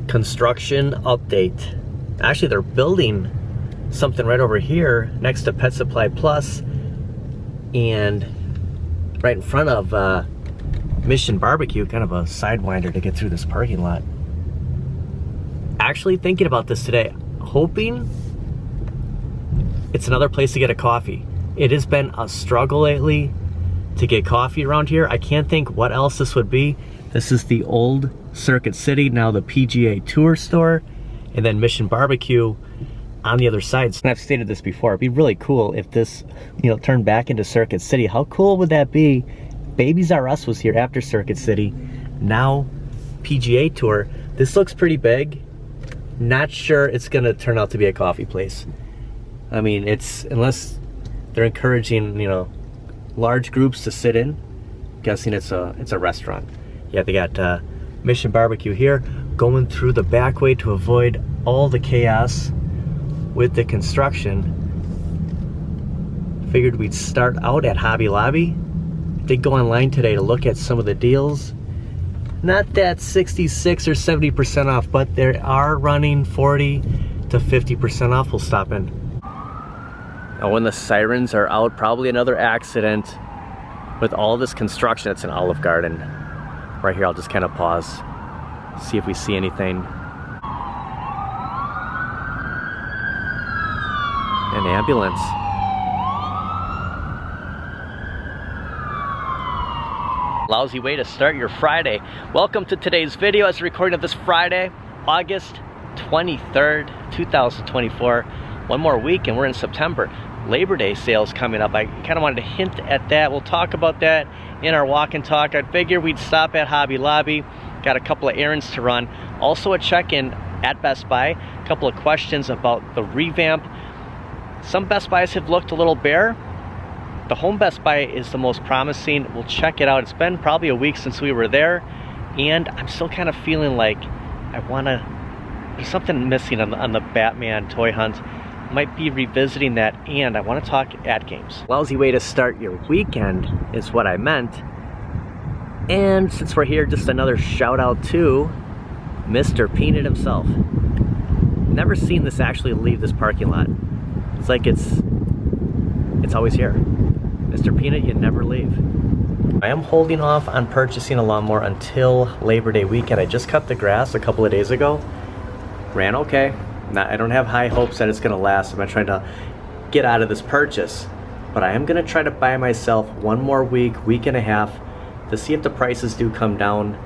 Construction update. Actually, they're building something right over here next to Pet Supply Plus and right in front of Mission Barbecue, kind of a sidewinder to get through this parking lot. Actually thinking about this today, hoping it's another place to get a coffee. It has been a struggle lately to get coffee around here. I can't think what else this would be. This is the old Circuit City, now the PGA Tour store, and then Mission Barbecue on the other side. And I've stated this before, it'd be really cool if this, turned back into Circuit City. How cool would that be? Babies R Us was here after Circuit City, now PGA Tour. This looks pretty big. Not sure it's gonna turn out to be a coffee place. I mean, unless they're encouraging, large groups to sit in, guessing it's a restaurant. Yeah, they got Mission Barbecue here, going through the back way to avoid all the chaos with the construction. Figured we'd start out at Hobby Lobby. Did go online today to look at some of the deals. Not that 66 or 70% off, but they are running 40 to 50% off. We'll stop in. Now when the sirens are out, probably another accident with all this construction. It's an Olive Garden. Right here, I'll just kind of pause, see if we see anything. An ambulance. Lousy way to start your Friday. Welcome to today's video. As a recording of this Friday, August 23rd, 2024. One more week and we're in September. Labor Day sales coming up. I kind of wanted to hint at that. We'll talk about that in our walk and talk. I figured we'd stop at Hobby Lobby. Got a couple of errands to run. Also a check-in at Best Buy. A couple of questions about the revamp. Some Best Buys have looked a little bare. The home Best Buy is the most promising. We'll check it out. It's been probably a week since we were there, and I'm still kind of feeling like there's something missing on the Batman toy hunt. Might be revisiting that, and I want to talk ATGames. Lousy way to start your weekend is what I meant. And since we're here, just another shout out to Mr. Peanut himself. Never seen this actually leave this parking lot. It's like it's always here. Mr. Peanut, you never leave. I am holding off on purchasing a lawnmower until Labor Day weekend. I just cut the grass a couple of days ago. Ran okay. I don't have high hopes that it's gonna last. I'm not trying to get out of this purchase, but I am gonna try to buy myself one more week and a half to see if the prices do come down.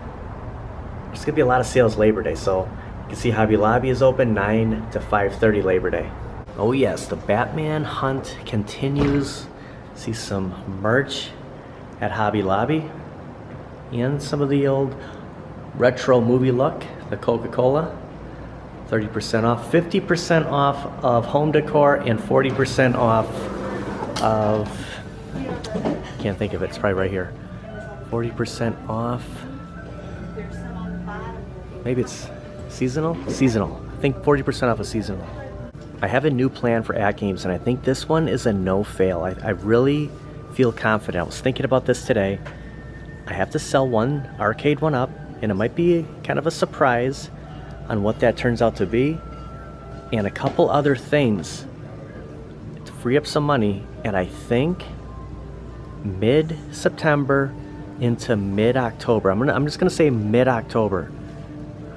There's gonna be a lot of sales Labor Day, so you can see Hobby Lobby is open 9 to 5:30 Labor Day. Oh yes, the Batman hunt continues. See some merch at Hobby Lobby and some of the old retro movie look, the Coca-Cola. 30% off, 50% off of home decor, and 40% off of, can't think of it, it's probably right here. 40% off, maybe it's seasonal? Seasonal, I think 40% off of seasonal. I have a new plan for ATGames, and I think this one is a no-fail. I really feel confident. I was thinking about this today. I have to sell one Arcade1up, and it might be kind of a surprise on what that turns out to be, and a couple other things to free up some money. And I think mid-September into mid-October, I'm just gonna say mid-October,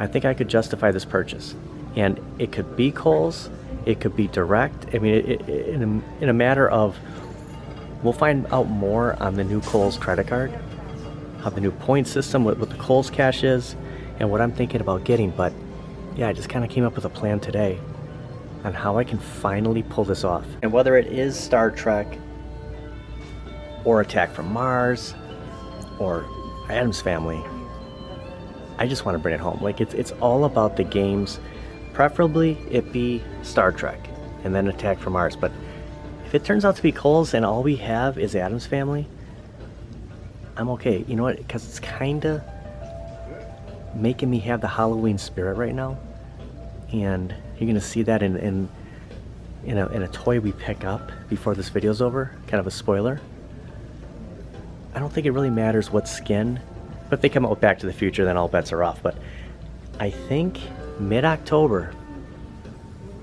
I think I could justify this purchase. And it could be Kohl's, it could be direct. I mean, in a matter of, we'll find out more on the new Kohl's credit card, how the new point system, what the Kohl's cash is, and what I'm thinking about getting. But yeah, I just kind of came up with a plan today on how I can finally pull this off. And whether it is Star Trek, or Attack from Mars, or Addams Family, I just want to bring it home. Like, it's all about the games. Preferably it be Star Trek and then Attack from Mars. But if it turns out to be Kohl's and all we have is Addams Family, I'm okay. You know what? Because it's kind of making me have the Halloween spirit right now. And you're gonna see that in a toy we pick up before this video's over. Kind of a spoiler. I don't think it really matters what skin, but if they come out with Back to the Future, then all bets are off. But I think mid-October,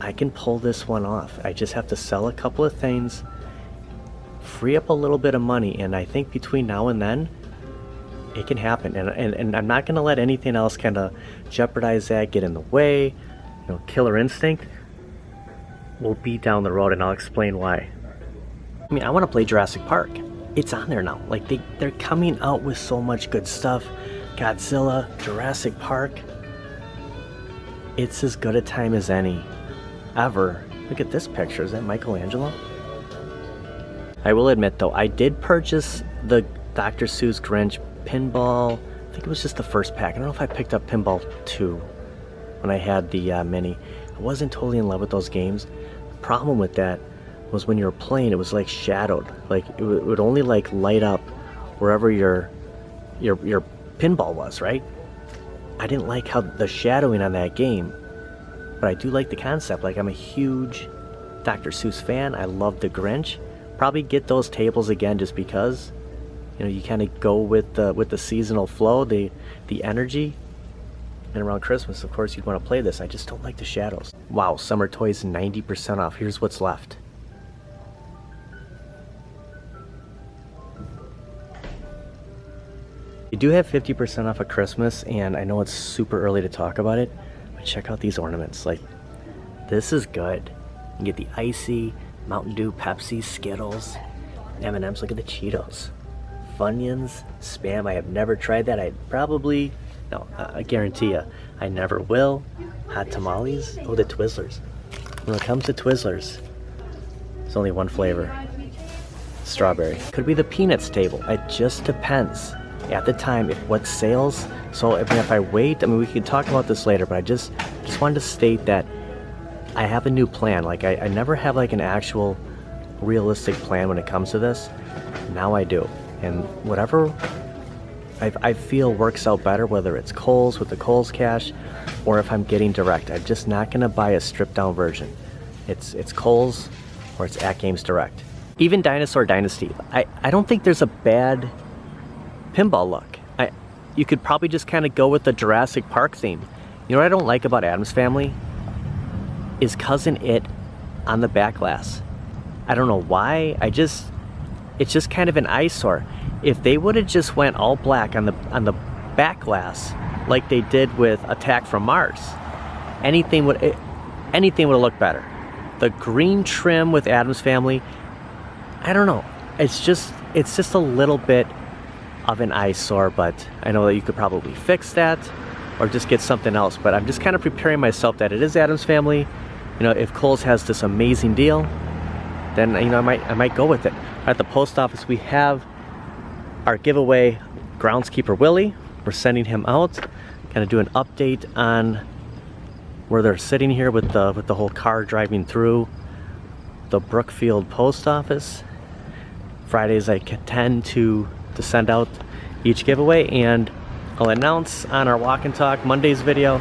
I can pull this one off. I just have to sell a couple of things, free up a little bit of money, and I think between now and then, it can happen. And I'm not going to let anything else kind of jeopardize that, get in the way. You know, Killer Instinct will be down the road, and I'll explain why. I mean, I want to play Jurassic Park. It's on there now. Like, they're coming out with so much good stuff. Godzilla, Jurassic Park. It's as good a time as any ever. Look at this picture. Is that Michelangelo? I will admit though, I did purchase the Dr. Seuss Grinch Pinball. I think it was just the first pack. I don't know if I picked up Pinball 2 when I had the mini. I wasn't totally in love with those games. The problem with that was when you were playing, it was like shadowed. Like it would only like light up wherever your pinball was, right? I didn't like how the shadowing on that game, but I do like the concept. Like, I'm a huge Dr. Seuss fan. I love the Grinch. Probably get those tables again just because, you know, you kind of go with the seasonal flow, the energy. And around Christmas, of course, you'd want to play this. I just don't like the shadows. Wow, summer toys 90% off. Here's what's left. You do have 50% off of Christmas, and I know it's super early to talk about it, but check out these ornaments. Like, this is good. You get the Icy, Mountain Dew, Pepsi, Skittles, M&M's. Look at the Cheetos. Funyuns, Spam. I have never tried that. I guarantee you, I never will. Hot tamales. Oh, the Twizzlers. When it comes to Twizzlers, there's only one flavor. Strawberry. Could be the Peanuts table. It just depends at the time if what sales. So if I wait, I mean, we can talk about this later, but I just wanted to state that I have a new plan. Like, I never have like an actual realistic plan when it comes to this. Now I do. And whatever I feel works out better, whether it's Kohl's with the Kohl's cash, or if I'm getting direct. I'm just not gonna buy a stripped down version. It's Kohl's or it's ATGames direct. Even Dinosaur Dynasty. I don't think there's a bad pinball look. You could probably just kind of go with the Jurassic Park theme. You know what I don't like about Addams Family? Is Cousin It on the back glass. I don't know why. It's just kind of an eyesore. If they would have just went all black on the back glass like they did with Attack from Mars, anything would have looked better. The green trim with Addams Family, I don't know. It's just a little bit of an eyesore, but I know that you could probably fix that or just get something else. But I'm just kind of preparing myself that it is Addams Family. You know, if Kohl's has this amazing deal, then, you know, I might go with it. At the post office, we have our giveaway groundskeeper Willie. We're sending him out, kind of do an update on where they're sitting here with the whole car driving through the Brookfield post office. Fridays I tend to send out each giveaway, and I'll announce on our Walk and Talk Mondays video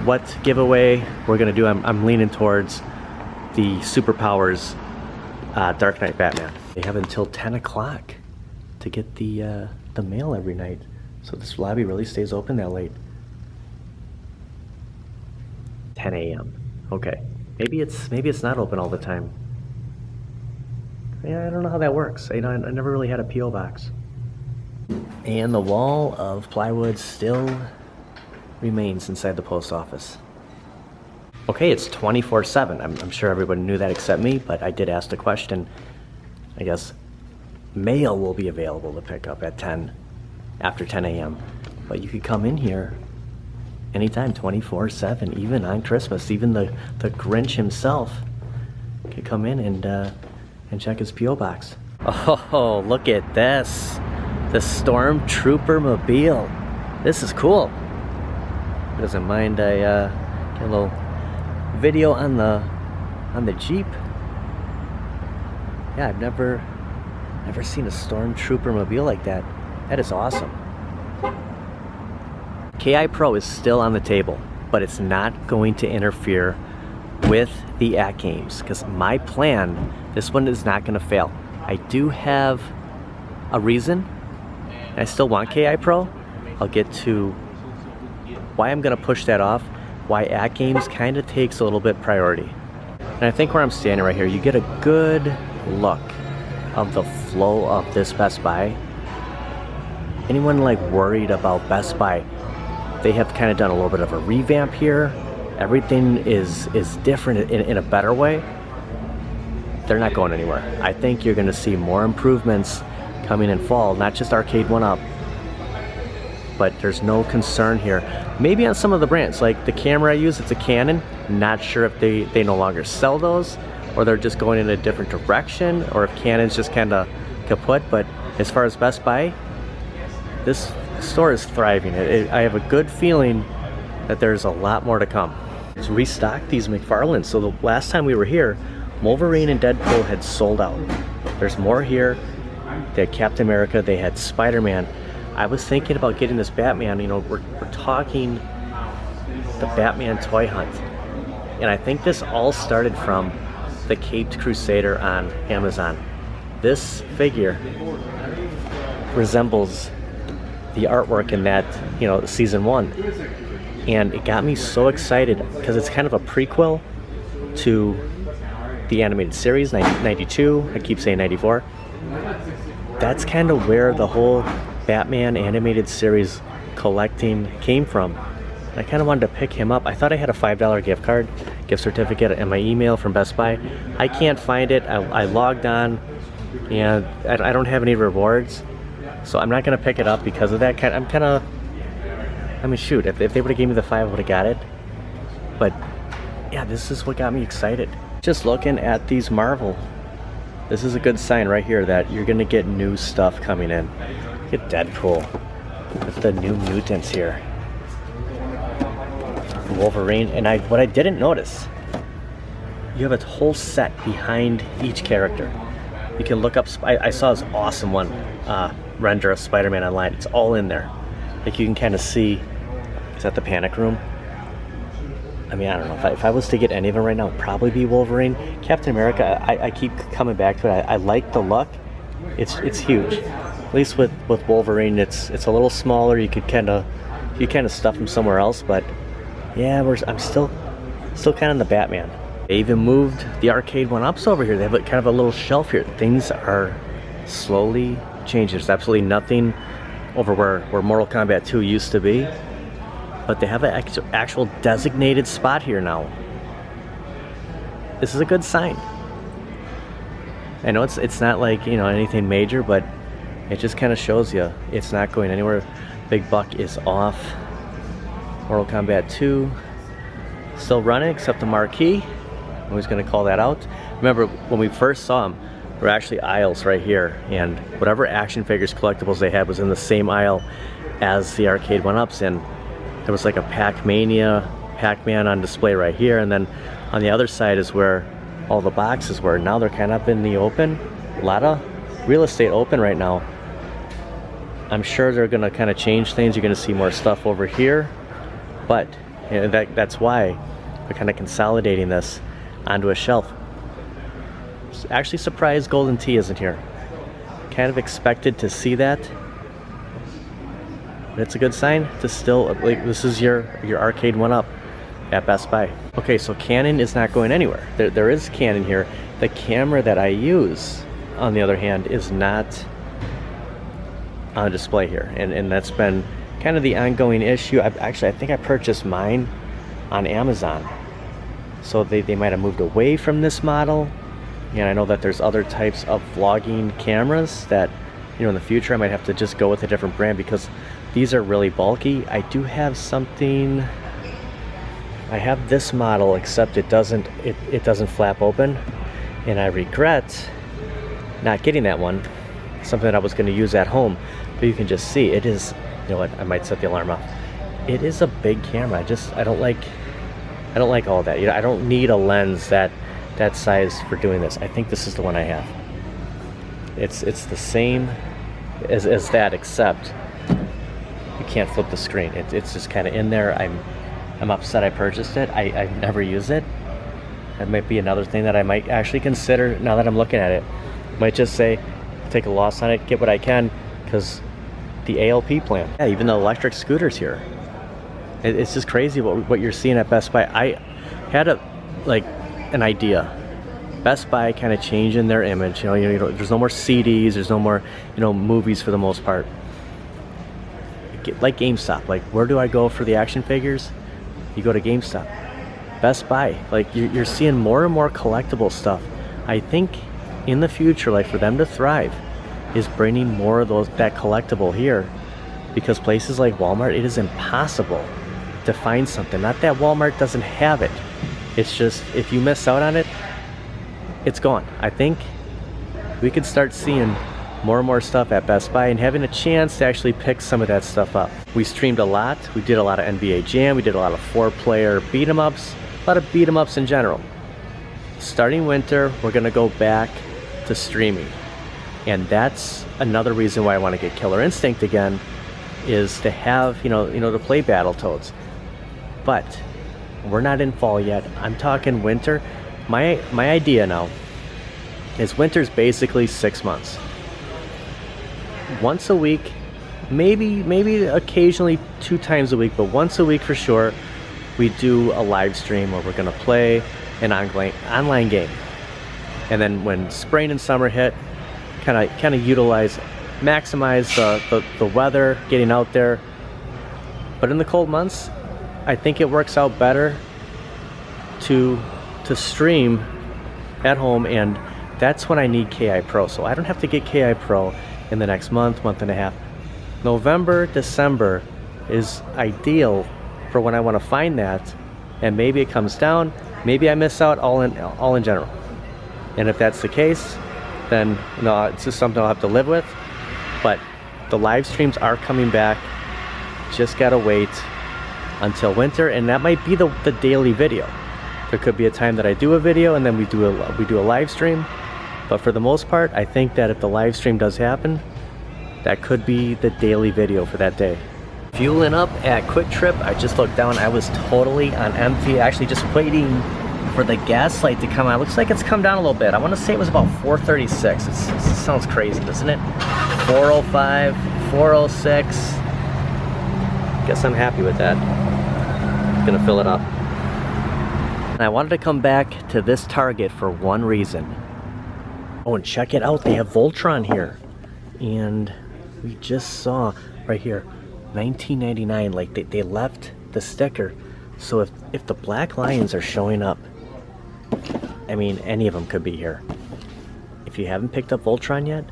what giveaway we're gonna do. I'm leaning towards the Superpowers Dark Knight Batman. They have until 10 o'clock to get the mail every night, so this lobby really stays open that late. 10 a.m. Okay, maybe it's not open all the time. Yeah, I don't know how that works. I never really had a P.O. box. And the wall of plywood still remains inside the post office. Okay, it's 24/7. I'm sure everybody knew that except me, but I did ask the question. I guess mail will be available to pick up at after 10 a.m. But you could come in here anytime, 24/7, even on Christmas. Even the Grinch himself could come in and check his P.O. box. Oh, look at this. The Stormtrooper Mobile. This is cool. Doesn't mind I get a little video on the Jeep. Yeah, I've never seen a Stormtrooper Mobile like that. That is awesome. KI Pro is still on the table, but it's not going to interfere with the ATGames, because my plan, this one is not going to fail. I do have a reason. I still want KI Pro. I'll get to why I'm gonna push that off, why ATGames kind of takes a little bit priority. And I think where I'm standing right here, you get a good look of the flow of this Best Buy. Anyone like worried about Best Buy, they have kind of done a little bit of a revamp here. Everything is different in a better way. They're not going anywhere. I think you're gonna see more improvements coming in fall, not just Arcade1up, but there's no concern here. Maybe on some of the brands, like the camera I use, it's a Canon. Not sure if they no longer sell those, or they're just going in a different direction, or if Canon's just kind of kaput. But as far as Best Buy, this store is thriving. I have a good feeling that there's a lot more to come. It's restocked these McFarlanes. So the last time we were here, Wolverine and Deadpool had sold out. There's more here. They had Captain America, they had Spider-Man. I was thinking about getting this Batman. You know, we're talking the Batman toy hunt. And I think this all started from the Caped Crusader on Amazon. This figure resembles the artwork in that, you know, season 1. And it got me so excited because it's kind of a prequel to the animated series, 1992. I keep saying 94. That's kind of where the whole Batman animated series collecting came from. I kind of wanted to pick him up. I thought I had a $5 gift certificate in my email from Best Buy. I can't find it. I logged on and I don't have any rewards, so I'm not gonna pick it up because of that. I mean, shoot, if they would have gave me the 5, I would have got it. But yeah, this is what got me excited. Just looking at these Marvel, this is a good sign right here that you're gonna get new stuff coming in. Look at Deadpool with the New Mutants here. Wolverine, and what I didn't notice, you have a whole set behind each character. You can look up, I saw this awesome one, render of Spider-Man online. It's all in there. Like you can kind of see, is that the Panic Room? I mean, I don't know, if I was to get any of them right now, it'd probably be Wolverine. Captain America, I keep coming back to it. I like the look. It's huge. At least with Wolverine, it's a little smaller. You kind of stuff him somewhere else, but yeah, I'm still kind of in the Batman. They even moved the Arcade1ups over here. They have kind of a little shelf here. Things are slowly changing. There's absolutely nothing over where Mortal Kombat 2 used to be, but they have an actual designated spot here now. This is a good sign. I know it's not like, you know, anything major, but it just kind of shows you it's not going anywhere. Big Buck is off. Mortal Kombat 2 still running, except the marquee. I'm always going to call that out. Remember when we first saw them, there were actually aisles right here, and whatever action figures collectibles they had was in the same aisle as the Arcade1ups, and there was like a Pac-Man on display right here, and then on the other side is where all the boxes were. Now they're kind of up in the open. A lot of real estate open right now. I'm sure they're going to kind of change things. You're going to see more stuff over here, but you know, that's why they're kind of consolidating this onto a shelf. Actually surprised Golden Tee isn't here. Kind of expected to see that. But it's a good sign to still, like, this is your Arcade1up at Best Buy. Okay, so Canon is not going anywhere. There is Canon here. The camera that I use, on the other hand, is not on display here, and that's been kind of the ongoing issue. I think I purchased mine on Amazon, so they might have moved away from this model. And I know that there's other types of vlogging cameras that, you know, in the future I might have to just go with a different brand because these are really bulky. I do have something, I have this model, except it doesn't flap open, and I regret not getting that one. Something that I was going to use at home, but you can just see it is, you know what, I might set the alarm off. It is a big camera. I don't like all that. You know, I don't need a lens that size for doing this. I think this is the one I have. It's the same as that, except you can't flip the screen. It's just kind of in there. I'm upset I purchased it. I never use it. That might be another thing that I might actually consider now that I'm looking at it. Might just say, take a loss on it, get what I can, because the ALP plan. Yeah, even the electric scooters here. It's just crazy what you're seeing at Best Buy. I had an idea. Best Buy kind of changing their image. You know, there's no more CDs. There's no more, movies for the most part. Like GameStop. Like, where do I go for the action figures? You go to GameStop. Best Buy. Like, you're seeing more and more collectible stuff. I think in the future, like, for them to thrive, is bringing more of that collectible here, because places like Walmart, it is impossible to find something. Not that Walmart doesn't have it. It's just, if you miss out on it, it's gone. I think we could start seeing more and more stuff at Best Buy and having a chance to actually pick some of that stuff up. We streamed a lot. We did a lot of NBA Jam. We did a lot of 4-player beat 'em ups, a lot of beat 'em ups in general. Starting winter, we're gonna go back to streaming. And that's another reason why I want to get Killer Instinct again, is to have, to play Battletoads. But we're not in fall yet. I'm talking winter. My idea now is winter's basically 6 months. Once a week, maybe occasionally 2 times a week, but once a week for sure, we do a live stream where we're gonna play an online game. And then when spring and summer hit, kind of maximize the weather, getting out there. But in the cold months, I think it works out better to stream at home, and that's when I need KI Pro. So I don't have to get KI Pro in the next month and a half. November, December is ideal for when I want to find that, and maybe it comes down, maybe I miss out all in general. And if that's the case, then it's just something I'll have to live with. But the live streams are coming back. Just gotta wait until winter, and that might be the daily video. There could be a time that I do a video and then we do a live stream. But for the most part, I think that if the live stream does happen, that could be the daily video for that day. Fueling up at Quick Trip, I just looked down. I was totally on empty, actually just waiting for the gas light to come on. Looks like it's come down a little bit. I want to say it was about 436. It sounds crazy, doesn't it? 405, 406. Guess I'm happy with that. Gonna fill it up. And I wanted to come back to this Target for one reason. Oh, and check it out. They have Voltron here. And we just saw right here, $19.99. Like they left the sticker. So if the Black Lions are showing up, I mean, any of them could be here. If you haven't picked up Voltron yet,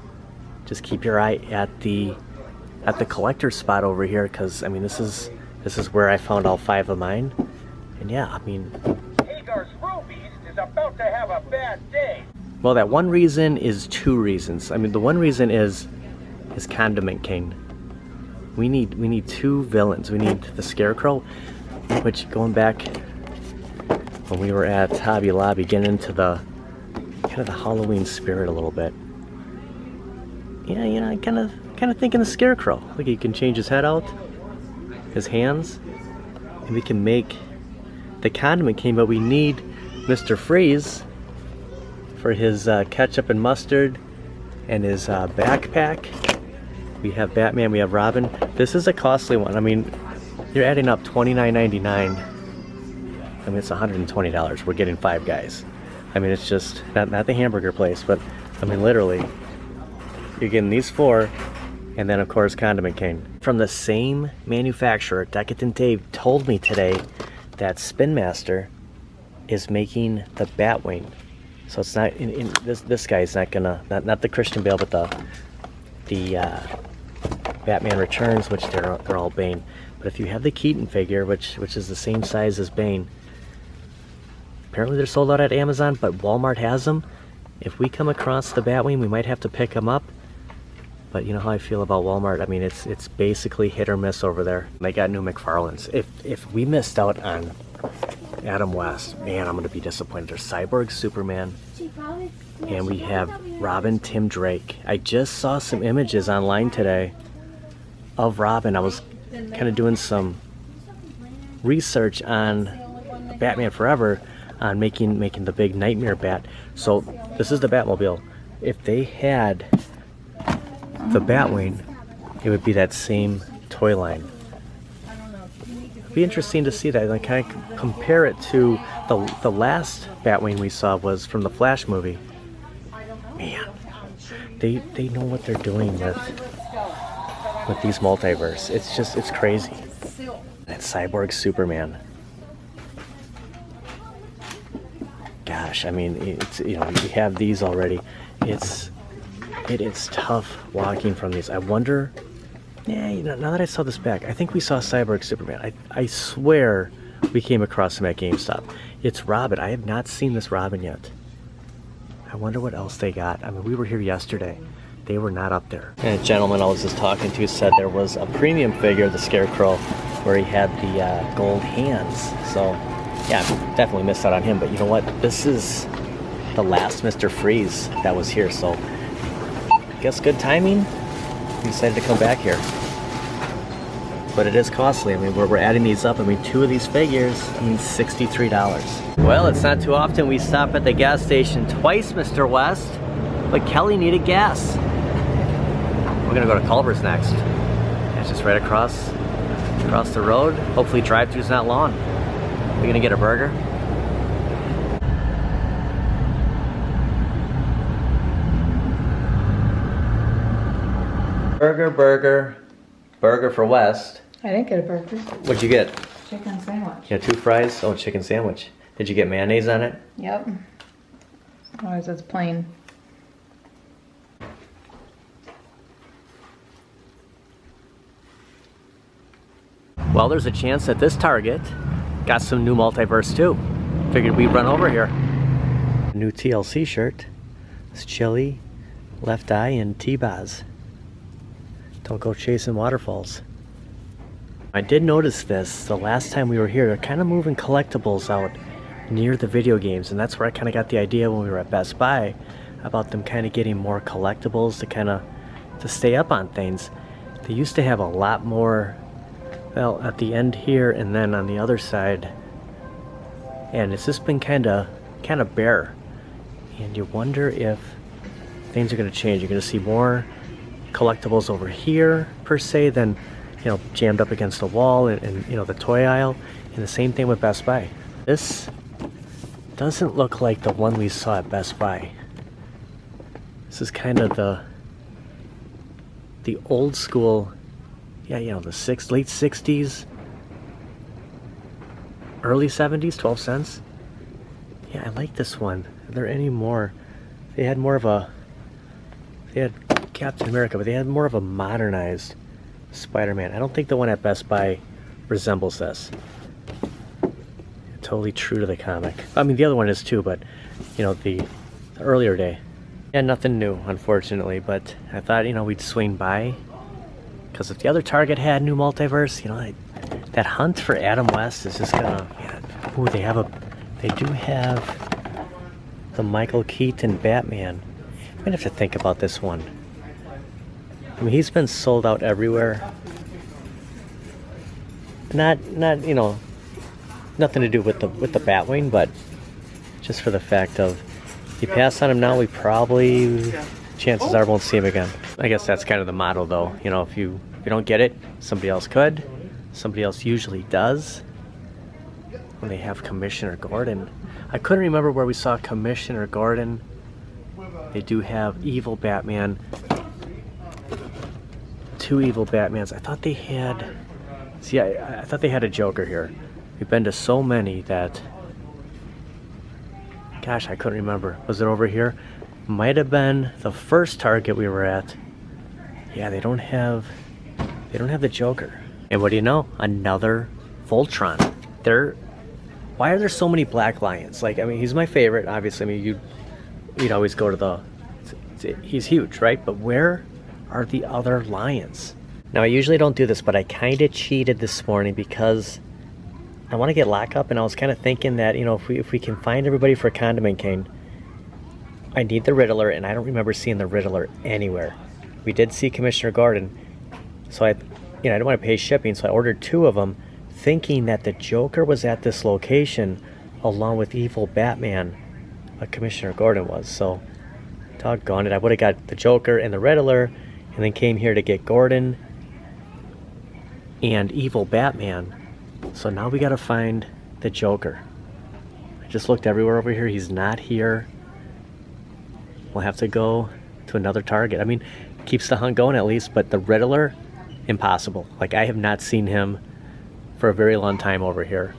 just keep your eye at the collector spot over here, because I mean, this is where I found all 5 of mine. And yeah, I mean, Hagar's Rubies is about to have a bad day. Well, that one reason is 2 reasons. I mean, the one reason is Condiment King. We need 2 villains. We need the Scarecrow, which, going back when we were at Hobby Lobby, getting into the kind of the Halloween spirit a little bit. Yeah, I kind of thinking the Scarecrow. Look, he can change his head out, his hands, and we can make the Condiment King. But we need Mr. Freeze for his ketchup and mustard and his backpack. We have Batman, we have Robin. This is a costly one. I mean, you're adding up $29.99. I mean, it's $120. We're getting 5 guys. I mean, it's just not the hamburger place, but I mean, literally, you're getting these 4, and then of course Condiment King. From the same manufacturer, Decadent Dave told me today that Spin Master is making the Batwing. So it's not this guy's not gonna not the Christian Bale, but the Batman Returns, which they're all Bane. But if you have the Keaton figure, which is the same size as Bane, apparently they're sold out at Amazon, but Walmart has them. If we come across the Batwing, we might have to pick them up. But you know how I feel about Walmart. I mean, it's basically hit or miss over there. They got new McFarlanes. If we missed out on Adam West, man, I'm gonna be disappointed. There's Cyborg Superman, and we have Robin Tim Drake. I just saw some images online today of Robin. I was kind of doing some research on Batman Forever, on making the big Nightmare Bat. So this is the Batmobile. If they had the Batwing, it would be that same toy line. It'd be interesting to see that and kind of compare it to the last Batwing we saw was from the Flash movie. Man, they know what they're doing with these multiverse. It's crazy. That Cyborg Superman. Gosh, I mean, it's, you know, we have these already. It is tough walking from these. I wonder, yeah, you know, now that I saw this back, I think we saw Cyborg Superman. I swear we came across him at GameStop. It's Robin. I have not seen this Robin yet. I wonder what else they got. I mean, we were here yesterday. They were not up there. And a gentleman I was just talking to said there was a premium figure of the Scarecrow where he had the gold hands. So, yeah, definitely missed out on him. But you know what? This is the last Mr. Freeze that was here. So, I guess good timing. We decided to come back here. But it is costly. I mean, we're adding these up. I mean, 2 of these figures, I mean, $63. Well, it's not too often we stop at the gas station twice, Mr. West. But Kelly needed gas. We're gonna go to Culver's next. It's just right across the road. Hopefully drive-thru's not long. We're gonna get a burger. Burger for West. I didn't get a burger. What'd you get? Chicken sandwich. Yeah, 2 fries. Oh, chicken sandwich. Did you get mayonnaise on it? Yep. Otherwise it's plain. Well, there's a chance that this Target got some new multiverse too. Figured we'd run over here. New TLC shirt. It's Chili, Left Eye, and T-Boz. Don't go chasing waterfalls. I did notice this the last time we were here. They're kind of moving collectibles out near the video games, and that's where I kind of got the idea when we were at Best Buy about them kind of getting more collectibles to stay up on things. They used to have a lot more, well, at the end here and then on the other side, and it's just been kind of bare, and you wonder if things are going to change. You're going to see more collectibles over here per se than, you know, jammed up against the wall and you know, the toy aisle, and the same thing with Best Buy. This doesn't look like the one we saw at Best Buy. This is kind of the old school, yeah, you know, the late 60s, early 70s, 12 cents. Yeah, I like this one. Are there any more? They had more of a, they had Captain America, but they had more of a modernized Spider-Man. I don't think the one at Best Buy resembles this. Totally true to the comic. I mean, the other one is too, but you know, the earlier day. Yeah, nothing new, unfortunately, but I thought, you know, we'd swing by, because if the other Target had new multiverse, you know, that hunt for Adam West is just gonna, yeah. Ooh, they do have the Michael Keaton Batman. I'm gonna have to think about this one. I mean, he's been sold out everywhere. Not you know, nothing to do with the Batwing, but just for the fact of, if you pass on him now, we probably, chances are, won't see him again. I guess that's kind of the motto, though. You know, if you don't get it, somebody else could. Somebody else usually does. When they have Commissioner Gordon. I couldn't remember where we saw Commissioner Gordon. They do have Evil Batman. 2 Evil Batmans. I thought they had... See, I thought they had a Joker here. We've been to so many that... Gosh, I couldn't remember. Was it over here? Might have been the first Target we were at. Yeah, they don't have the Joker. And what do you know? Another Voltron. Why are there so many Black Lions? Like, I mean, he's my favorite, obviously. I mean, you'd always go to the... He's huge, right? But where are the other lions? Now, I usually don't do this, but I kind of cheated this morning because I want to get lockup, and I was kind of thinking that, you know, if we can find everybody for a condiment cane, I need the Riddler, and I don't remember seeing the Riddler anywhere. We did see Commissioner Gordon, so I didn't want to pay shipping, so I ordered 2 of them, thinking that the Joker was at this location along with Evil Batman, like Commissioner Gordon was. So, doggone it, I would have got the Joker and the Riddler, and then came here to get Gordon and Evil Batman. So now we gotta find the Joker. I just looked everywhere over here. He's not here. We'll have to go to another Target. I mean, keeps the hunt going at least, but the Riddler, impossible. Like, I have not seen him for a very long time over here.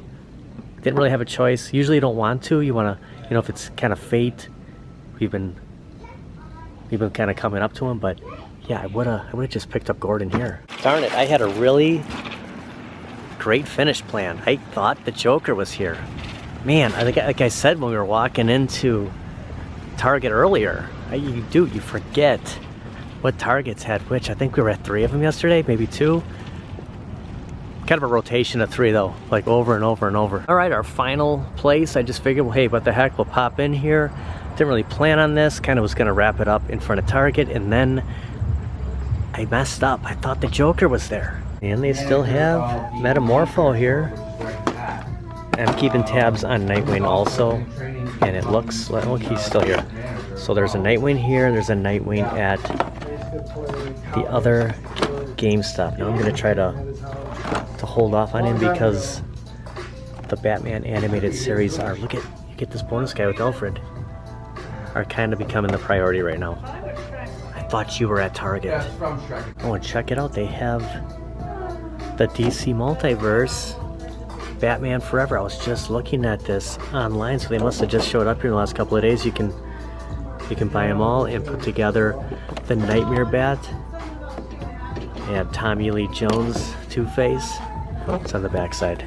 Didn't really have a choice. Usually you don't want to. You want to, you know, if it's kind of fate, we've been kind of coming up to him, but yeah, I would have just picked up Gordon here. Darn it, I had a really great finish plan. I thought the Joker was here. Man, I think, like I said when we were walking into Target earlier, you forget what Targets had which. I think we were at 3 of them yesterday, maybe 2. Kind of a rotation of 3 though, like over and over and over. All right, our final place. I just figured, well, hey, what the heck, we'll pop in here. Didn't really plan on this, kind of was gonna wrap it up in front of Target, and then I messed up. I thought the Joker was there. And they still have Metamorpho here. I'm keeping tabs on Nightwing also, and it looks like, look, he's still here. So there's a Nightwing here, and there's a Nightwing at the other GameStop. Now I'm gonna try to hold off on him because the Batman animated series are, you get this bonus guy with Alfred, are kind of becoming the priority right now. I thought you were at Target. Oh, and check it out, they have the DC Multiverse Batman Forever. I was just looking at this online, so they must have just showed up here in the last couple of days. You can buy them all and put together the Nightmare Bat. They have Tommy Lee Jones Two-Face. It's on the back side.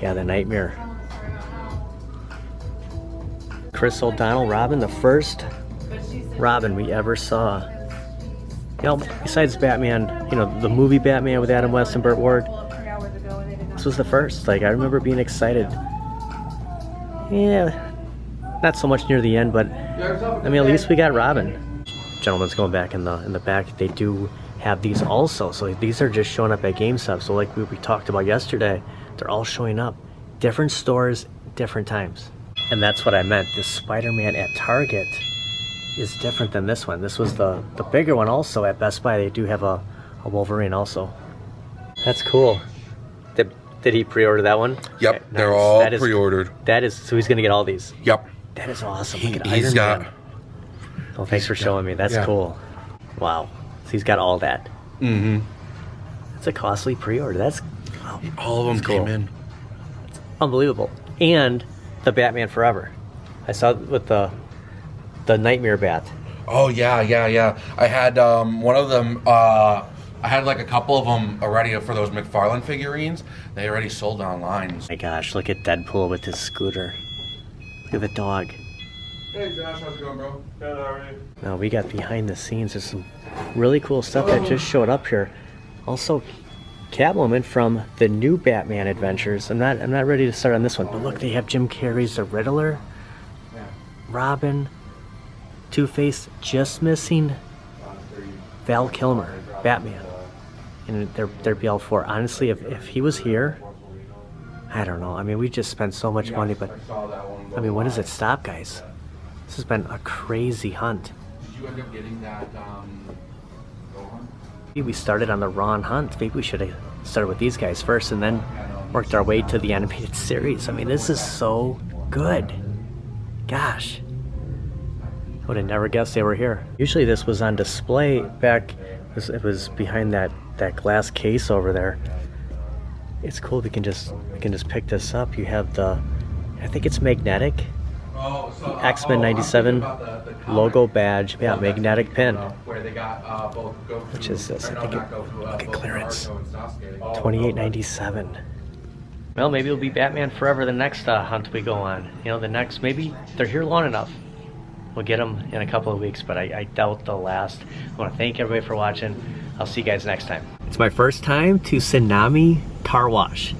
Yeah, the Nightmare. Chris O'Donnell Robin, the first Robin we ever saw. You know, besides Batman, you know, the movie Batman with Adam West and Burt Ward, this was the first. Like, I remember being excited. Yeah, not so much near the end, but I mean, at least we got Robin. Gentleman's going back in the back. They do have these also, so these are just showing up at GameStop. So like we talked about yesterday, they're all showing up. Different stores, different times. And that's what I meant. This Spider-Man at Target is different than this one. This was the bigger one also at Best Buy. They do have a Wolverine also. That's cool. Did he pre-order that one? Yep, okay, they're all pre-ordered. That is, so he's gonna get all these. Yep. That is awesome. He's got. Oh, thanks for showing me. That's cool. Wow. So he's got all that. Mm-hmm. It's a costly pre-order. That's wow. All of them came in. Unbelievable. And the Batman Forever. I saw it with the Nightmare Bat. Oh yeah. I had one of them. I had like a couple of them already for those McFarlane figurines. They already sold online. My gosh, look at Deadpool with his scooter. Look at the dog. Hey Josh, how's it going, bro? Good, how are you? Now we got behind the scenes. There's some really cool stuff that just showed up here. Also, Catwoman from the new Batman Adventures. I'm not ready to start on this one, but look, they have Jim Carrey's The Riddler, Robin, Two-Face, just missing Val Kilmer, Batman. And they're BL4. Honestly, if he was here, I don't know. I mean, we just spent so much money, but I mean, when does it stop, guys? This has been a crazy hunt. Did you end up getting that We started on the Ron hunt. Maybe we should have started with these guys first and then worked our way to the animated series. I mean, this is so good. Gosh. I would have never guessed they were here. Usually this was on display back, it was behind that glass case over there. It's cool, we can just pick this up. You have the, I think it's magnetic. X-Men 97 logo badge, yeah, magnetic pin. Which is this? I think look at clearance. $28.97. Well, maybe it'll be Batman Forever the next hunt we go on. You know, the next, maybe they're here long enough. We'll get them in a couple of weeks, but I doubt they'll last. I want to thank everybody for watching. I'll see you guys next time. It's my first time to Tsunami Car Wash,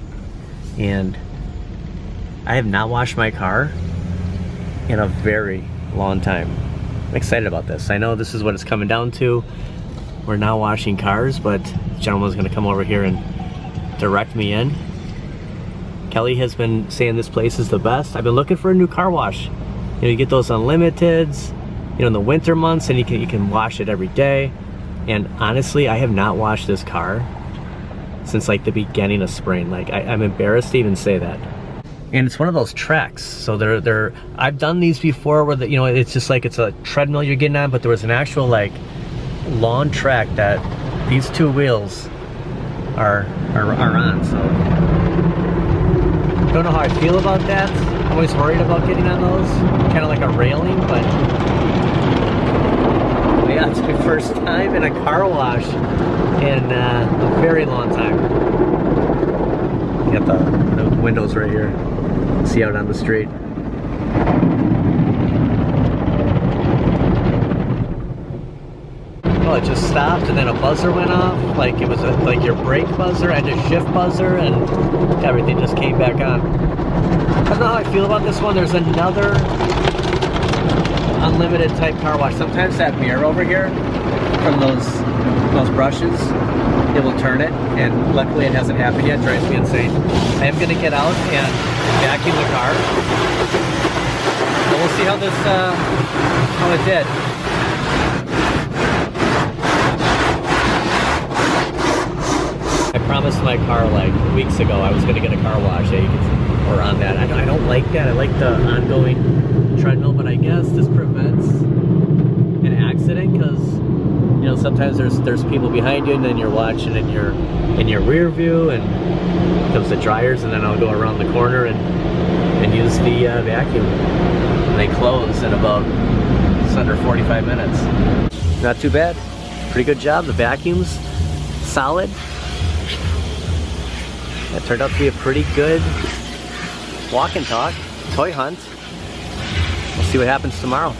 and I have not washed my car in a very long time. I'm excited about this. I know this is what it's coming down to. We're now washing cars, but the gentleman's gonna come over here and direct me in. Kelly has been saying this place is the best. I've been looking for a new car wash. You know, you get those unlimiteds, you know, in the winter months, and you can wash it every day. And honestly, I have not washed this car since like the beginning of spring. Like I'm embarrassed to even say that. And it's one of those tracks. So I've done these before where you know, it's just like it's a treadmill you're getting on, but there was an actual like lawn track that these two wheels are on. So don't know how I feel about that. I'm always worried about getting on those. Kind of like a railing, but yeah, it's my first time in a car wash in a very long time. Got the windows right here. See out on the street. Well, it just stopped and then a buzzer went off. Like it was like your brake buzzer and a shift buzzer, and everything just came back on. I don't know how I feel about this one. There's another unlimited type car wash. Sometimes that mirror over here from those brushes, it will turn it, and luckily it hasn't happened yet. It drives me insane. I am gonna get out and vacuum the car. So we'll see how this how it did. I promised my car like weeks ago I was gonna get a car wash, or on that. I don't like that. I like the ongoing treadmill, but I guess this prevents an accident because, you know, sometimes there's people behind you and then you're watching in your rear view, and comes the dryers, and then I'll go around the corner and use the vacuum. And they close in about just under 45 minutes. Not too bad. Pretty good job. The vacuum's solid. That turned out to be a pretty good walk and talk, toy hunt. We'll see what happens tomorrow.